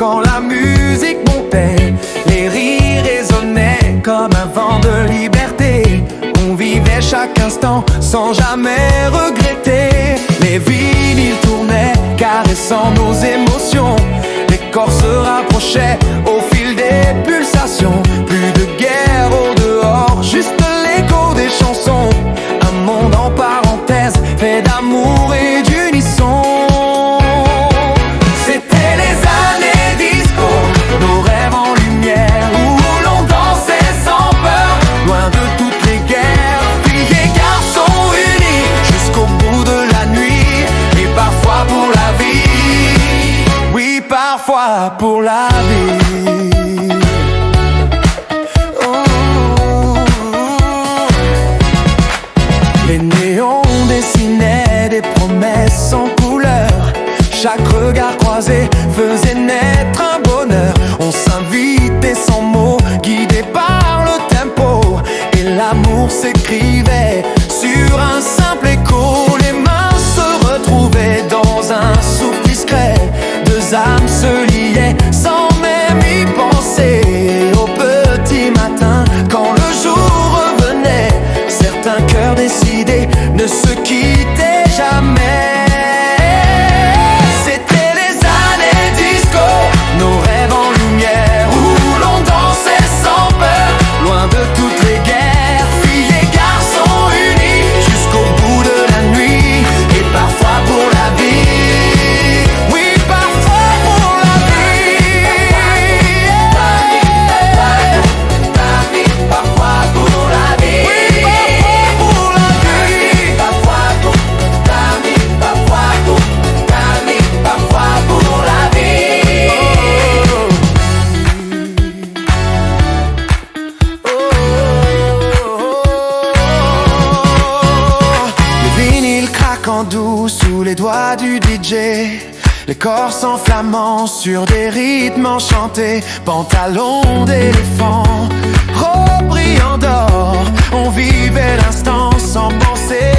quand la musique montait, les rires résonnaient comme un vent de liberté. On vivait chaque instant sans jamais regretter. Les vinyles tournaient, caressant nos émotions. Les corps se rapprochaient au fil des pulsations. Plus de guerre au dehors, juste l'écho des chansons. Un monde en parenthèse, fait d'amour et d'unisson. C'était les années disco, nos rêves en lumière, où l'on dansait sans peur, loin de toutes les guerres. Filles et garçons unis jusqu'au bout de la nuit, et parfois pour la vie. Oui, parfois pour la vie. Les néons dessinaient des promesses en couleur. Chaque regard croisé faisait naître un bonheur. On s'invitait sans mots, guidés par le tempo. Et l'amour s'écrivait sur un simple écho. Les mains se retrouvaient dans un souffle discret. Deux âmes se liaient sans même y penser. Au petit matin, quand le jour revenait, certains cœurs décidés ne se quittaient jamais. C'était les années disco, nos rêves en lumière, où l'on dansait sans peur, loin de toutes les guerres. Filles et garçons unis jusqu'au bout de la nuit, et parfois pour la vie. Oui, parfois pour la vie. Parfois pour la vie. Oui, parfois pour la vie. Parfois pour la vie. Parfois pour la vie. Parfois pour la vie. Le vinyle craquant doux sous les doigts du DJ. Les corps s'enflammant sur des rythmes enchantés. Pantalons d'éléphant, robes brillant d'or. On vivait l'instant sans penser